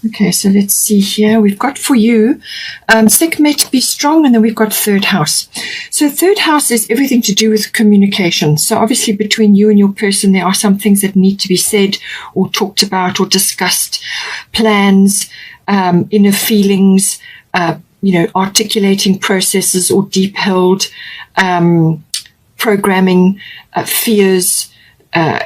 Okay, so let's see here. We've got for you, Sekhmet, be strong, and then we've got third house. So third house is everything to do with communication. So obviously between you and your person, there are some things that need to be said or talked about or discussed, plans, inner feelings, articulating processes or deep held programming, fears,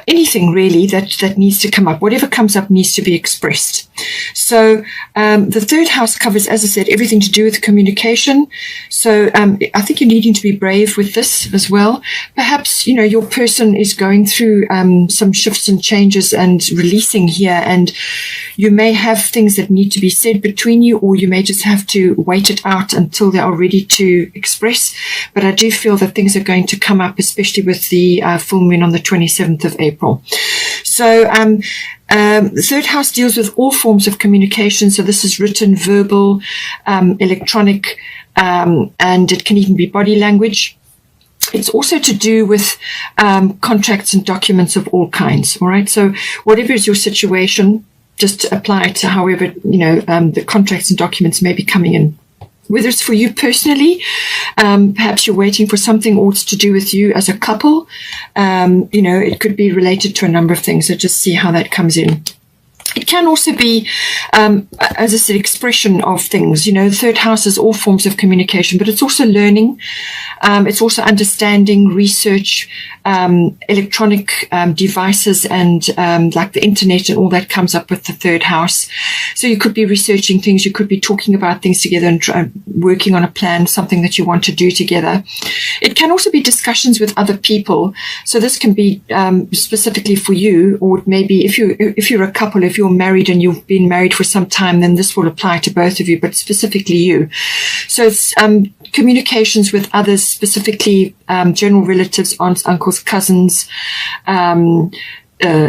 anything really that needs to come up. Whatever comes up needs to be expressed. So the third house covers, as I said, everything to do with communication. So I think you're needing to be brave with this as well. Perhaps, your person is going through some shifts and changes and releasing here, and you may have things that need to be said between you, or you may just have to wait it out until they are ready to express. But I do feel that things are going to come up, especially with the full moon on the 27th of April. So the third house deals with all forms of communication. So this is written, verbal, electronic, and it can even be body language. It's also to do with contracts and documents of all kinds. All right. So whatever is your situation, just apply it to however, the contracts and documents may be coming in. Whether it's for you personally, perhaps you're waiting for something, or it's to do with you as a couple. It could be related to a number of things. So just see how that comes in. It can also be, as I said, expression of things. The third house is all forms of communication, but it's also learning. It's also understanding, research, electronic devices, and like the internet and all that comes up with the third house. So you could be researching things. You could be talking about things together and working on a plan, something that you want to do together. It can also be discussions with other people. So this can be specifically for you, or it may be if you're a couple, if you're married and you've been married for some time, then this will apply to both of you, but specifically you. So it's communications with others, specifically general relatives, aunts, uncles, cousins,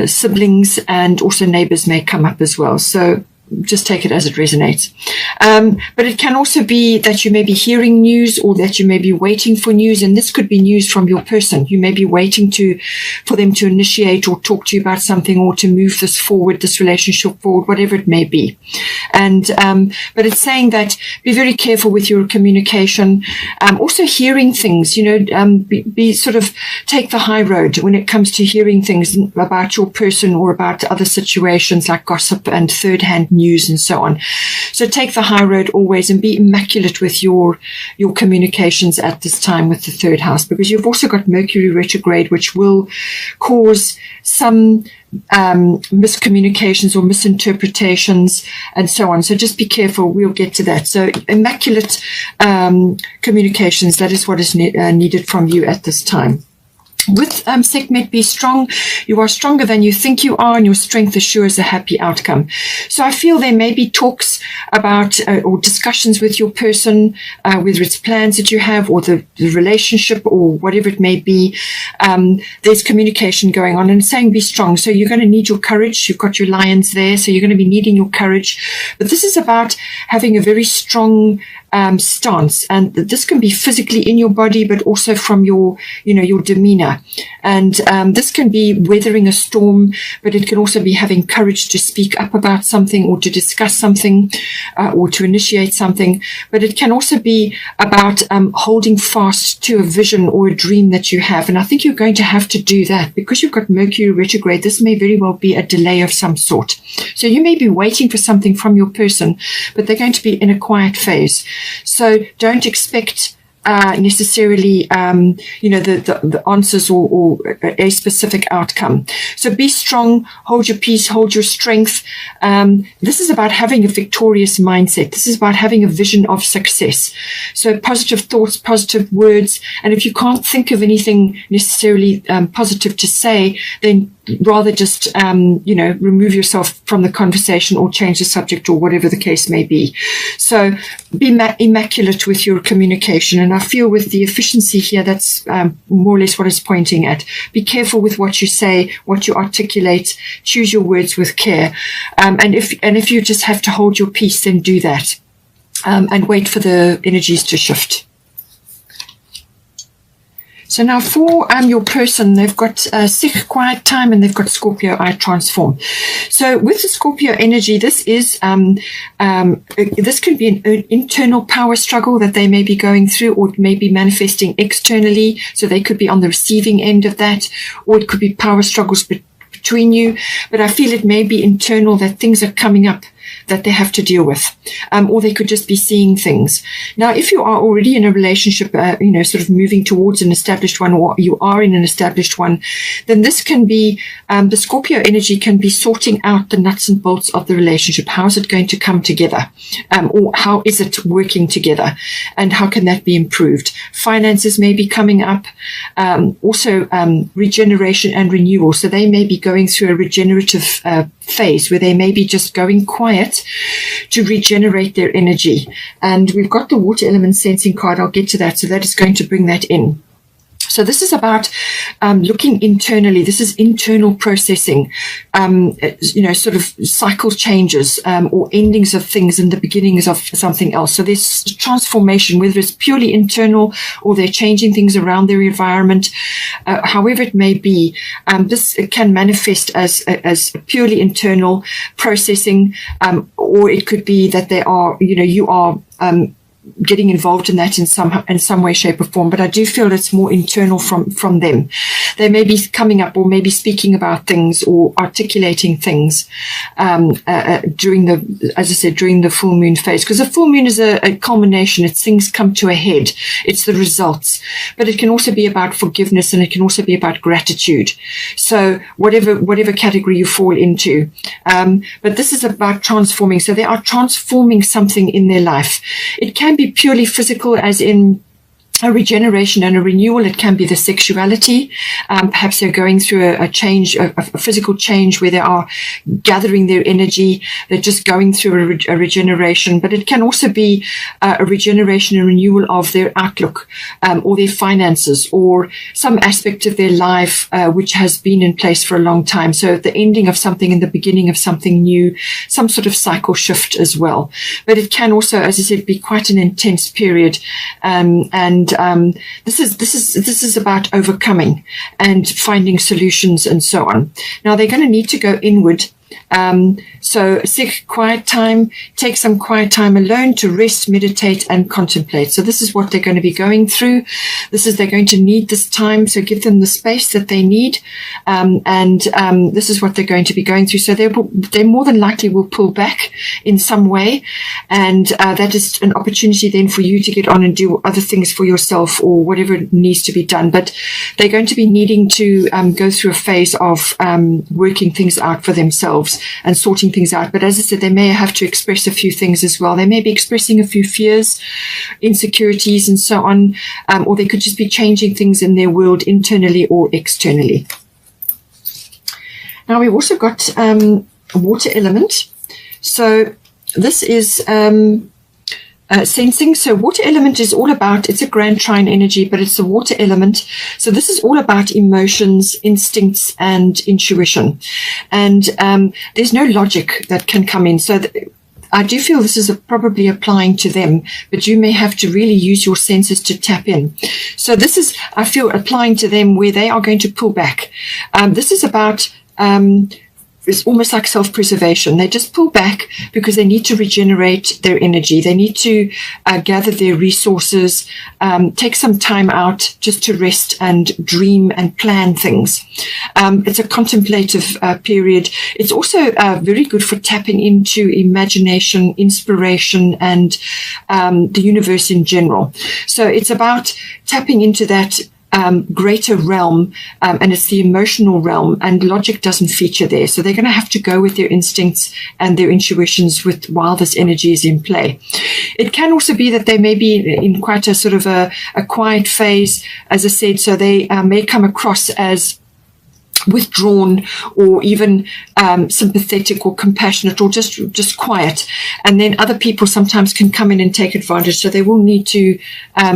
siblings, and also neighbors may come up as well. So just take it as it resonates. But it can also be that you may be hearing news, or that you may be waiting for news. And this could be news from your person. You may be waiting for them to initiate or talk to you about something, or to move this forward, this relationship forward, whatever it may be. And, but it's saying that be very careful with your communication. Also hearing things, be sort of take the high road when it comes to hearing things about your person or about other situations like gossip and third-hand news and so on. So take the high road always, and be immaculate with your communications at this time with the third house, because you've also got Mercury retrograde, which will cause some miscommunications or misinterpretations and so on. So just be careful. We'll get to that. So immaculate communications, that is what is needed from you at this time. With Sekhmet, be strong. You are stronger than you think you are, and your strength assures a happy outcome. So I feel there may be talks about or discussions with your person, whether it's plans that you have or the relationship or whatever it may be. There's communication going on, and it's saying be strong. So you're going to need your courage. You've got your lions there, so you're going to be needing your courage. But this is about having a very strong stance, and this can be physically in your body, but also from your demeanor. And this can be weathering a storm, but it can also be having courage to speak up about something, or to discuss something, or to initiate something. But it can also be about holding fast to a vision or a dream that you have. And I think you're going to have to do that, because you've got Mercury retrograde. This may very well be a delay of some sort. So you may be waiting for something from your person, but they're going to be in a quiet phase. So don't expect necessarily, the answers or a specific outcome. So be strong, hold your peace, hold your strength. This is about having a victorious mindset. This is about having a vision of success. So positive thoughts, positive words. And if you can't think of anything necessarily positive to say, then rather just, remove yourself from the conversation, or change the subject, or whatever the case may be. So be immaculate with your communication. And I feel with the efficiency here, that's more or less what it's pointing at. Be careful with what you say, what you articulate. Choose your words with care. And if you just have to hold your peace, then do that. And wait for the energies to shift. So now for your person, they've got Sikh quiet time and they've got Scorpio I transform. So with the Scorpio energy, this is this could be an internal power struggle that they may be going through, or it may be manifesting externally. So they could be on the receiving end of that, or it could be power struggles between you. But I feel it may be internal, that things are coming up that they have to deal with, or they could just be seeing things. Now, if you are already in a relationship, sort of moving towards an established one, or you are in an established one, then this can be, the Scorpio energy can be sorting out the nuts and bolts of the relationship. How is it going to come together? Or how is it working together? And how can that be improved? Finances may be coming up, also regeneration and renewal. So they may be going through a regenerative phase where they may be just going quiet to regenerate their energy. And we've got the water element sensing card. I'll get to that. So that is going to bring that in. So this is about looking internally. This is internal processing, sort of cycle changes or endings of things and the beginnings of something else. So there's transformation, whether it's purely internal or they're changing things around their environment. However it may be, this can manifest as purely internal processing, or it could be that they are, you are getting involved in that in some way, shape or form. But I do feel it's more internal from them. They may be coming up or maybe speaking about things or articulating things during the full moon phase, because the full moon is a culmination. It's things come to a head. It's the results. But it can also be about forgiveness, and it can also be about gratitude. So whatever category you fall into. But this is about transforming. So they are transforming something in their life. It can be purely physical, as in a regeneration and a renewal. It can be the sexuality. Perhaps they're going through a change, a physical change where they are gathering their energy. They're just going through a regeneration. But it can also be a regeneration and renewal of their outlook, or their finances, or some aspect of their life which has been in place for a long time. So the ending of something and the beginning of something new, some sort of cycle shift as well. But it can also, as I said, be quite an intense period, and this is about overcoming and finding solutions and so on. Now they're going to need to go inward. So seek quiet time, take some quiet time alone to rest, meditate and contemplate. So this is what they're going to be going through. They're going to need this time. So give them the space that they need. This is what they're going to be going through. So they more than likely will pull back in some way. And that is an opportunity then for you to get on and do other things for yourself or whatever needs to be done. But they're going to be needing to go through a phase of working things out for themselves and sorting things out. But as I said, they may have to express a few things as well. They may be expressing a few fears, insecurities and so on, or they could just be changing things in their world internally or externally. Now we've also got a water element. So this is sensing. So water element is all about, it's a grand trine energy, but it's a water element. So this is all about emotions, instincts and intuition. And there's no logic that can come in. So I do feel this is probably applying to them, but you may have to really use your senses to tap in. So this is, I feel, applying to them where they are going to pull back. This is about it's almost like self-preservation. They just pull back because they need to regenerate their energy. They need to gather their resources, take some time out just to rest and dream and plan things. It's a contemplative period. It's also very good for tapping into imagination, inspiration, and the universe in general. So it's about tapping into that greater realm, and it's the emotional realm, and logic doesn't feature there. So they're going to have to go with their instincts and their intuitions while this energy is in play. It can also be that they may be in quite a sort of a quiet phase, as I said, so they may come across as withdrawn or even sympathetic or compassionate or just quiet. And then other people sometimes can come in and take advantage. So they will need to,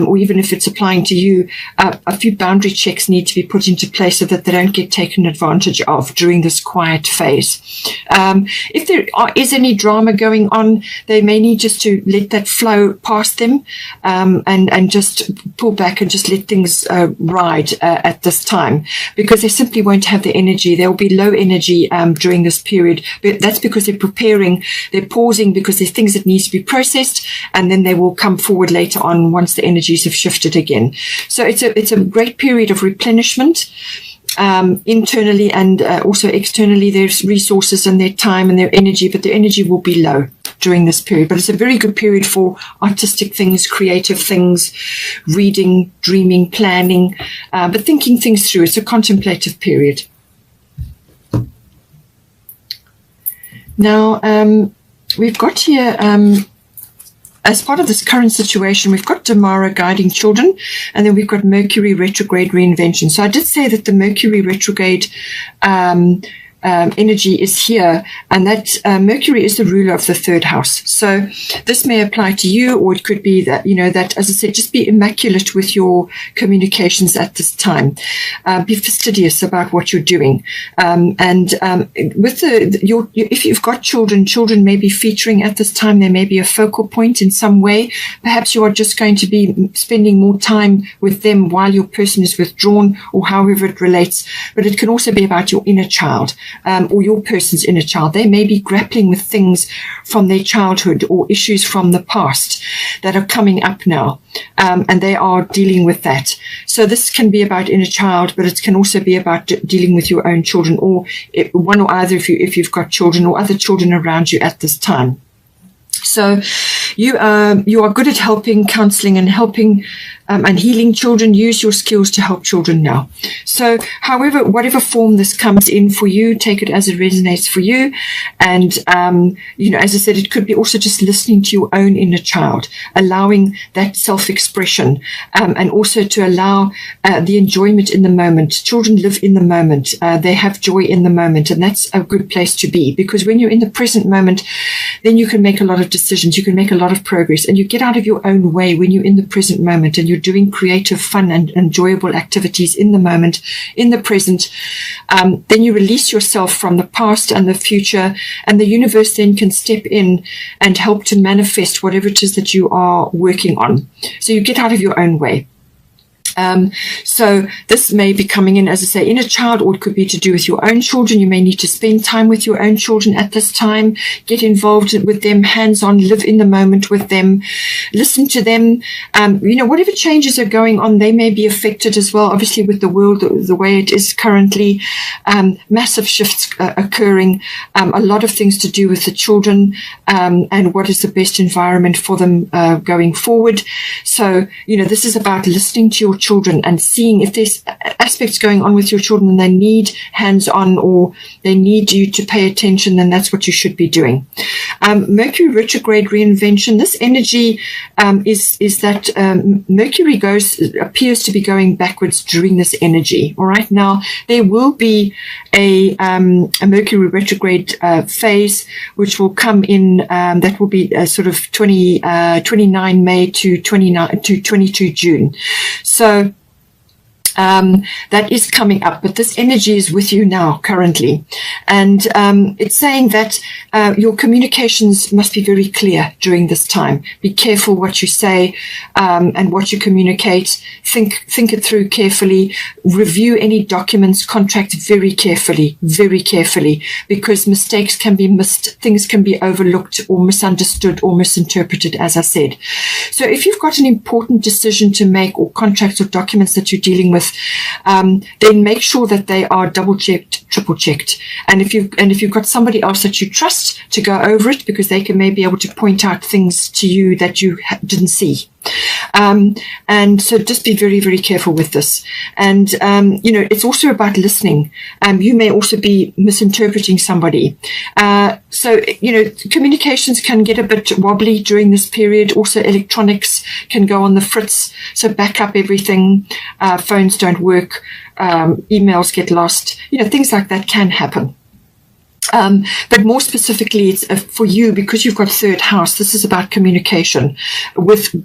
or even if it's applying to you, a few boundary checks need to be put into place so that they don't get taken advantage of during this quiet phase. If there is any drama going on, they may need just to let that flow past them, and just pull back and just let things ride at this time, because they simply won't have the energy. There will be low energy during this period, but that's because they're preparing, they're pausing because there's things that need to be processed, and then they will come forward later on once the energies have shifted again. So it's a great period of replenishment, internally and also externally. There's resources and their time and their energy, but their energy will be low during this period. But it's a very good period for artistic things, creative things, reading, dreaming, planning, but thinking things through. It's a contemplative period. Now, we've got here, as part of this current situation, we've got Damara guiding children, and then we've got Mercury retrograde reinvention. So I did say that the Mercury retrograde energy is here, and that Mercury is the ruler of the third house. So this may apply to you, or it could be that, that, as I said, just be immaculate with your communications at this time. Be fastidious about what you're doing. With if you've got children may be featuring at this time. There may be a focal point in some way. Perhaps you are just going to be spending more time with them while your person is withdrawn, or however it relates. But it can also be about your inner child. Or your person's inner child. They may be grappling with things from their childhood or issues from the past that are coming up now, and they are dealing with that. So this can be about inner child, but it can also be about dealing with your own children, or one or either if you've got children or other children around you at this time. So you are good at helping, counseling, and helping and healing children. Use your skills to help children now. So whatever form this comes in for you, take it as it resonates for you. And, as I said, it could be also just listening to your own inner child, allowing that self-expression, and also to allow the enjoyment in the moment. Children live in the moment. They have joy in the moment, and that's a good place to be, because when you're in the present moment, then you can make a lot of decisions, you can make a lot of progress, and you get out of your own way when you're in the present moment and you're doing creative, fun, and enjoyable activities in the moment, in the present. Then you release yourself from the past and the future, and the universe then can step in and help to manifest whatever it is that you are working on. So you get out of your own way. So this may be coming in, as I say, inner child, or it could be to do with your own children. You may need to spend time with your own children at this time, get involved with them, hands-on, live in the moment with them, listen to them. Whatever changes are going on, they may be affected as well, obviously, with the world the way it is currently. Massive shifts occurring, a lot of things to do with the children, and what is the best environment for them going forward. So, this is about listening to your children and seeing if there's aspects going on with your children and they need hands-on, or they need you to pay attention, then that's what you should be doing. Mercury retrograde reinvention, this energy is that Mercury appears to be going backwards during this energy. All right, now there will be a Mercury retrograde phase which will come in, that will be sort of 29 May to 22 June. So that is coming up, but this energy is with you now currently, and it's saying that your communications must be very clear during this time. Be careful what you say and what you communicate. Think it through carefully. Review any documents, contracts very carefully, because mistakes can be missed, things can be overlooked or misunderstood or misinterpreted, as I said. So if you've got an important decision to make, or contracts or documents that you're dealing with, then make sure that they are double-checked, triple-checked. And if you've got somebody else that you trust to go over it, because they may be able to point out things to you that you didn't see. And so just be very, very careful with this. And, it's also about listening. You may also be misinterpreting somebody. So, communications can get a bit wobbly during this period. Also, electronics can go on the fritz. So back up everything. Phones don't work. Emails get lost. Things like that can happen. But more specifically, it's for you, because you've got third house. This is about communication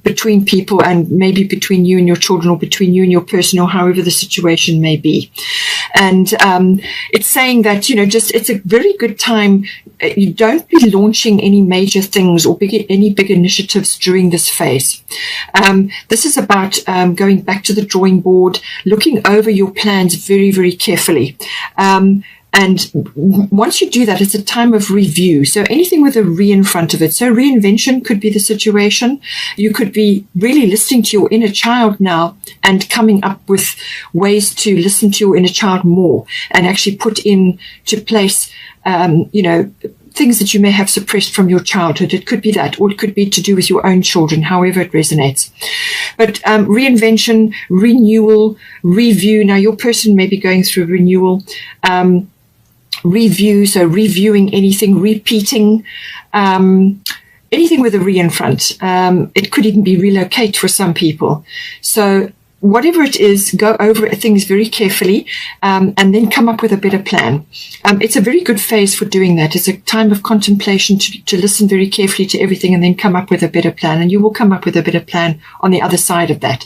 between people, and maybe between you and your children, or between you and your person, or however the situation may be. And it's saying that, it's a very good time. You don't be launching any major things or any big initiatives during this phase. This is about going back to the drawing board, looking over your plans very, very carefully. And once you do that, it's a time of review. So anything with a re in front of it. So reinvention could be the situation. You could be really listening to your inner child now and coming up with ways to listen to your inner child more and actually put into place, things that you may have suppressed from your childhood. It could be that, or it could be to do with your own children, however it resonates. But reinvention, renewal, review. Now, your person may be going through renewal. Review, so reviewing anything, repeating, anything with a re in front. It could even be relocate for some people. So whatever it is, go over things very carefully, and then come up with a better plan. It's a very good phase for doing that. It's a time of contemplation to listen very carefully to everything and then come up with a better plan. And you will come up with a better plan on the other side of that.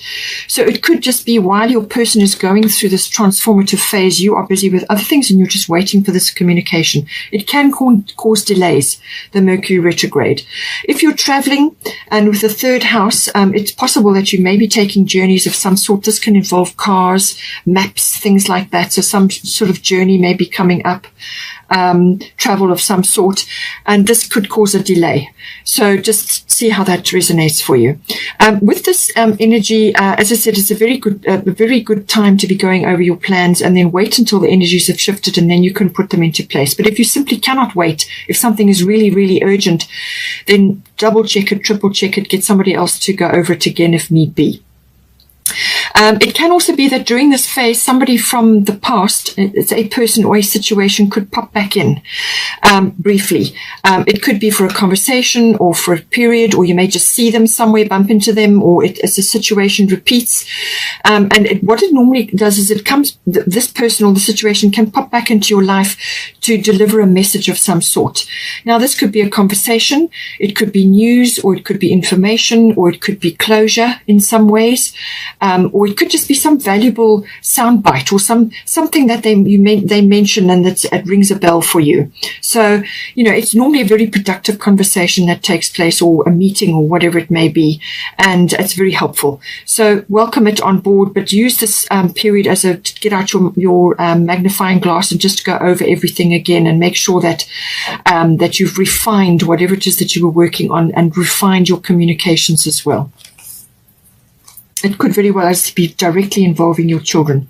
So it could just be while your person is going through this transformative phase, you are busy with other things and you're just waiting for this communication. It can cause delays, the Mercury retrograde. If you're traveling and with the third house, it's possible that you may be taking journeys of some sort. This can involve cars, maps, things like that. So some sort of journey may be coming up, travel of some sort, and this could cause a delay. So just see how that resonates for you. With this energy, as I said, it's a very good time to be going over your plans, and then wait until the energies have shifted, and then you can put them into place. But if you simply cannot wait, if something is really, really urgent, then double check it, triple check it, get somebody else to go over it again if need be. It can also be that during this phase, somebody from the past, it's a person or a situation, could pop back in briefly. It could be for a conversation or for a period, or you may just see them somewhere, bump into them, or as a situation repeats. What it normally does is this person or the situation can pop back into your life to deliver a message of some sort. Now, this could be a conversation, it could be news, or it could be information, or it could be closure in some ways. Or it could just be some valuable soundbite, or something that they mention and it rings a bell for you. So, it's normally a very productive conversation that takes place, or a meeting, or whatever it may be, and it's very helpful. So welcome it on board, but use this period to get out your magnifying glass and just go over everything again, and make sure that that you've refined whatever it is that you were working on, and refined your communications as well. It could very well be directly involving your children.